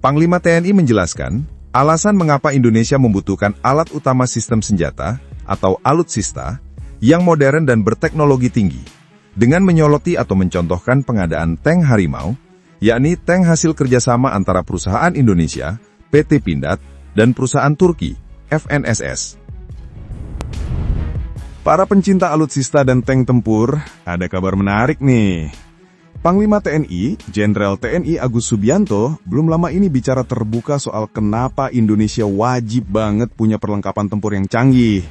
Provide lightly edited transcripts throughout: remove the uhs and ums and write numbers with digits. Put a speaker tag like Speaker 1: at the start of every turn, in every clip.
Speaker 1: Panglima TNI menjelaskan, alasan mengapa Indonesia membutuhkan alat utama sistem senjata atau alutsista yang modern dan berteknologi tinggi, dengan menyoroti atau mencontohkan pengadaan tank Harimau, yakni tank hasil kerjasama antara perusahaan Indonesia, PT Pindad, dan perusahaan Turki, FNSS. Para pencinta alutsista dan tank tempur, ada kabar menarik nih. Panglima TNI, Jenderal TNI Agus Subianto, belum lama ini bicara terbuka soal kenapa Indonesia wajib banget punya perlengkapan tempur yang canggih.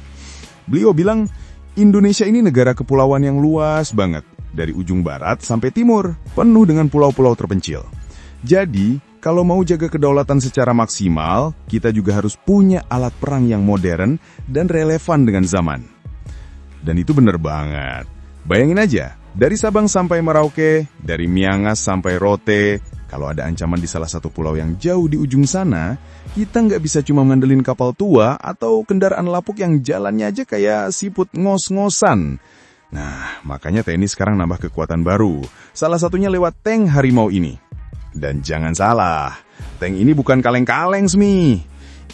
Speaker 1: Beliau bilang, Indonesia ini negara kepulauan yang luas banget, dari ujung barat sampai timur, penuh dengan pulau-pulau terpencil. Jadi, kalau mau jaga kedaulatan secara maksimal, kita juga harus punya alat perang yang modern dan relevan dengan zaman. Dan itu bener banget. Bayangin aja, dari Sabang sampai Merauke, dari Miangas sampai Rote, kalau ada ancaman di salah satu pulau yang jauh di ujung sana, kita nggak bisa cuma ngandelin kapal tua atau kendaraan lapuk yang jalannya aja kayak siput ngos-ngosan. Nah, makanya TNI sekarang nambah kekuatan baru, salah satunya lewat tank Harimau ini. Dan jangan salah, tank ini bukan kaleng-kaleng, Smi.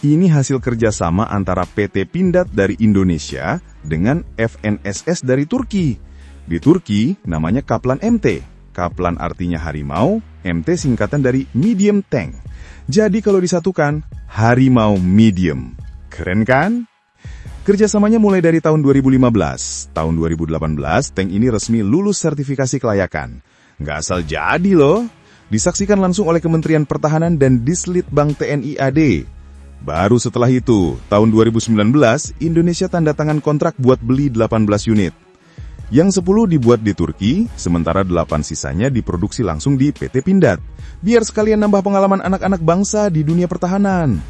Speaker 1: Ini hasil kerjasama antara PT Pindad dari Indonesia dengan FNSS dari Turki. Di Turki, namanya Kaplan MT. Kaplan artinya harimau, MT singkatan dari medium tank. Jadi kalau disatukan, Harimau Medium. Keren kan? Kerjasamanya mulai dari tahun 2015. Tahun 2018, tank ini resmi lulus sertifikasi kelayakan. Nggak asal jadi loh. Disaksikan langsung oleh Kementerian Pertahanan dan Dislitbang TNI AD. Baru setelah itu, tahun 2019, Indonesia tanda tangan kontrak buat beli 18 unit. Yang 10 dibuat di Turki, sementara 8 sisanya diproduksi langsung di PT Pindad. Biar sekalian nambah pengalaman anak-anak bangsa di dunia pertahanan.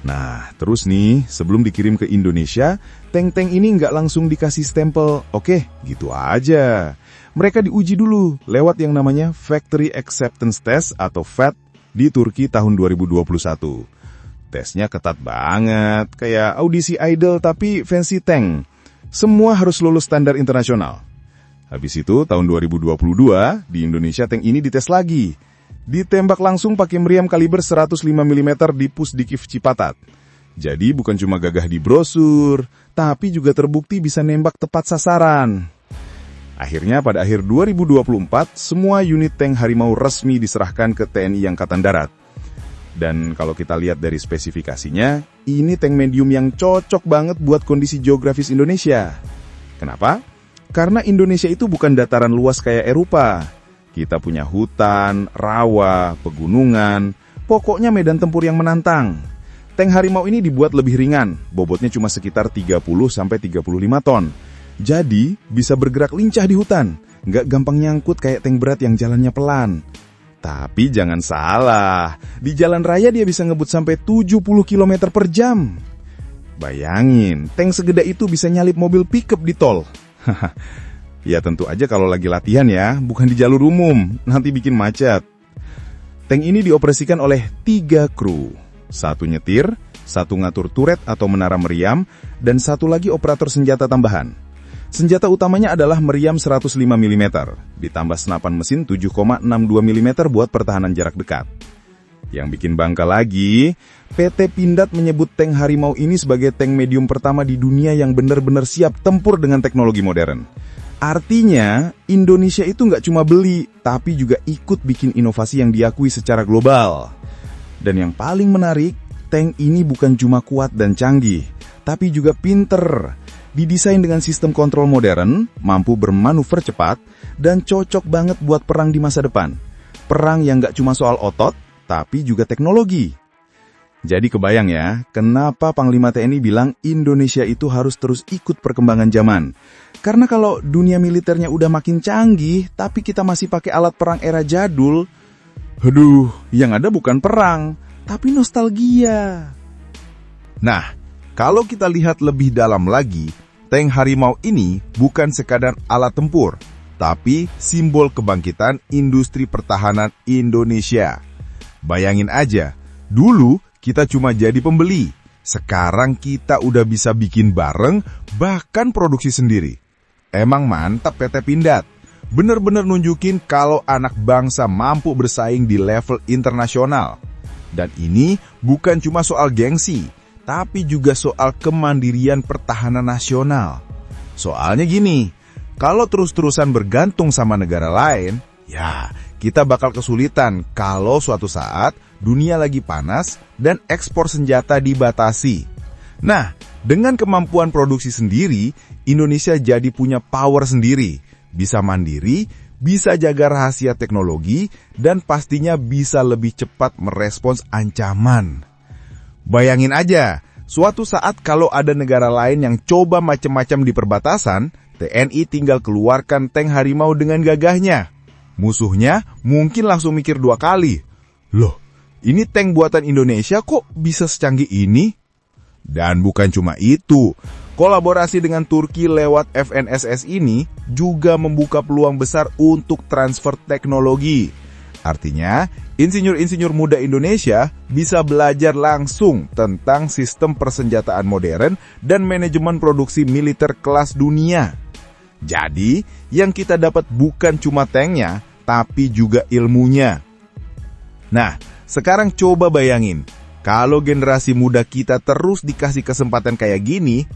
Speaker 1: Nah, terus nih, sebelum dikirim ke Indonesia, tank-tank ini nggak langsung dikasih stempel, oke, gitu aja. Mereka diuji dulu lewat yang namanya Factory Acceptance Test atau FAT di Turki tahun 2021. Tesnya ketat banget, kayak audisi idol tapi fancy tank. Semua harus lulus standar internasional. Habis itu, tahun 2022, di Indonesia tank ini dites lagi. Ditembak langsung pakai meriam kaliber 105 mm di Pusdikif Cipatat. Jadi bukan cuma gagah di brosur, tapi juga terbukti bisa nembak tepat sasaran. Akhirnya pada akhir 2024, semua unit tank Harimau resmi diserahkan ke TNI Angkatan Darat. Dan kalau kita lihat dari spesifikasinya, ini tank medium yang cocok banget buat kondisi geografis Indonesia. Kenapa? Karena Indonesia itu bukan dataran luas kayak Eropa. Kita punya hutan, rawa, pegunungan, pokoknya medan tempur yang menantang. Tank Harimau ini dibuat lebih ringan, bobotnya cuma sekitar 30-35 ton. Jadi, bisa bergerak lincah di hutan, nggak gampang nyangkut kayak tank berat yang jalannya pelan. Tapi jangan salah, di jalan raya dia bisa ngebut sampai 70 km per jam. Bayangin, tank segede itu bisa nyalip mobil pickup di tol. Ya tentu aja kalau lagi latihan ya, bukan di jalur umum, nanti bikin macet. Tank ini dioperasikan oleh 3 kru. 1 nyetir, 1 ngatur turret atau menara meriam, dan 1 lagi operator senjata tambahan. Senjata utamanya adalah meriam 105 mm, ditambah senapan mesin 7,62 mm buat pertahanan jarak dekat. Yang bikin bangga lagi, PT Pindad menyebut tank Harimau ini sebagai tank medium pertama di dunia yang benar-benar siap tempur dengan teknologi modern. Artinya, Indonesia itu nggak cuma beli, tapi juga ikut bikin inovasi yang diakui secara global. Dan yang paling menarik, tank ini bukan cuma kuat dan canggih, tapi juga pinter. Didesain dengan sistem kontrol modern, mampu bermanuver cepat, dan cocok banget buat perang di masa depan. Perang yang nggak cuma soal otot, tapi juga teknologi. Jadi kebayang ya, kenapa Panglima TNI bilang Indonesia itu harus terus ikut perkembangan zaman. Karena kalau dunia militernya udah makin canggih, tapi kita masih pakai alat perang era jadul, yang ada bukan perang, tapi nostalgia. Nah, kalau kita lihat lebih dalam lagi, tank Harimau ini bukan sekadar alat tempur, tapi simbol kebangkitan industri pertahanan Indonesia. Bayangin aja, dulu kita cuma jadi pembeli, sekarang kita udah bisa bikin bareng, bahkan produksi sendiri. Emang mantap PT Pindad, bener-bener nunjukin kalau anak bangsa mampu bersaing di level internasional.
Speaker 2: Dan ini bukan cuma soal gengsi, tapi juga soal kemandirian pertahanan nasional. Soalnya gini, kalau terus-terusan bergantung sama negara lain, ya kita bakal kesulitan kalau suatu saat dunia lagi panas dan ekspor senjata dibatasi. Nah, dengan kemampuan produksi sendiri, Indonesia jadi punya power sendiri, bisa mandiri, bisa jaga rahasia teknologi, dan pastinya bisa lebih cepat merespons ancaman. Bayangin aja, suatu saat kalau ada negara lain yang coba macam-macam di perbatasan, TNI tinggal keluarkan tank harimau dengan gagahnya. Musuhnya mungkin langsung mikir 2 kali. Loh, ini tank buatan Indonesia kok bisa secanggih ini? Dan bukan cuma itu, kolaborasi dengan Turki lewat FNSS ini juga membuka peluang besar untuk transfer teknologi. Artinya, insinyur-insinyur muda Indonesia bisa belajar langsung tentang sistem persenjataan modern dan manajemen produksi militer kelas dunia. Jadi, yang kita dapat bukan cuma tanknya, tapi juga ilmunya. Nah, sekarang coba bayangin, kalau generasi muda kita terus dikasih kesempatan kayak gini,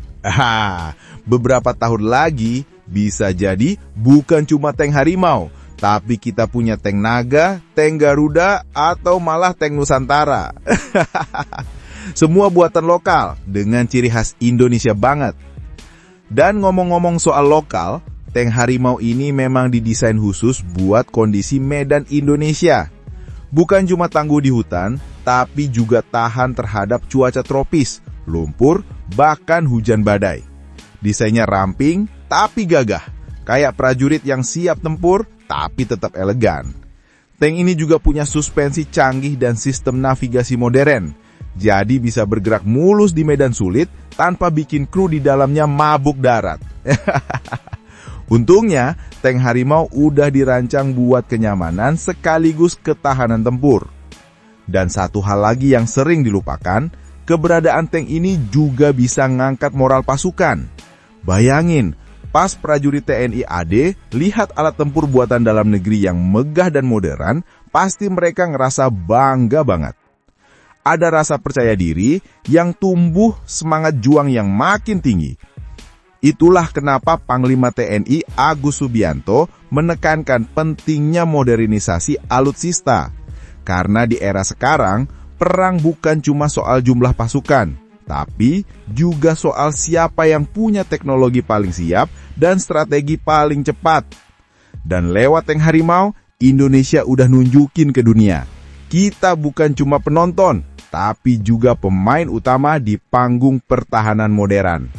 Speaker 2: beberapa tahun lagi bisa jadi bukan cuma tank harimau, tapi kita punya tank naga, tank Garuda, atau malah tank Nusantara. Semua buatan lokal dengan ciri khas Indonesia banget. Dan ngomong-ngomong soal lokal, tank harimau ini memang didesain khusus buat kondisi medan Indonesia. Bukan cuma tangguh di hutan, tapi juga tahan terhadap cuaca tropis, lumpur, bahkan hujan badai. Desainnya ramping, tapi gagah. Kayak prajurit yang siap tempur, tapi tetap elegan. Tank ini juga punya suspensi canggih dan sistem navigasi modern. Jadi bisa bergerak mulus di medan sulit tanpa bikin kru di dalamnya mabuk darat. Untungnya, tank harimau udah dirancang buat kenyamanan sekaligus ketahanan tempur. Dan satu hal lagi yang sering dilupakan, keberadaan tank ini juga bisa ngangkat moral pasukan. Bayangin, pas prajurit TNI AD lihat alat tempur buatan dalam negeri yang megah dan modern, pasti mereka ngerasa bangga banget. Ada rasa percaya diri yang tumbuh, semangat juang yang makin tinggi. Itulah kenapa Panglima TNI Agus Subianto menekankan pentingnya modernisasi alutsista. Karena di era sekarang, perang bukan cuma soal jumlah pasukan, tapi juga soal siapa yang punya teknologi paling siap dan strategi paling cepat. Dan lewat tank harimau, Indonesia udah nunjukin ke dunia. Kita bukan cuma penonton, tapi juga pemain utama di panggung pertahanan modern.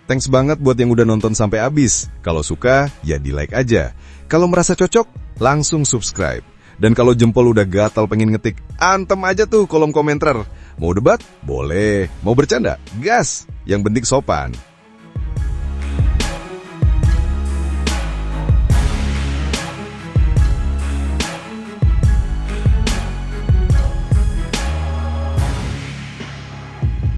Speaker 1: Thanks banget buat yang udah nonton sampai habis. Kalau suka, ya di-like aja. Kalau merasa cocok, langsung subscribe. Dan kalau jempol udah gatal pengen ngetik, antem aja tuh kolom komentar. Mau debat? Boleh. Mau bercanda? Gas. Yang penting sopan.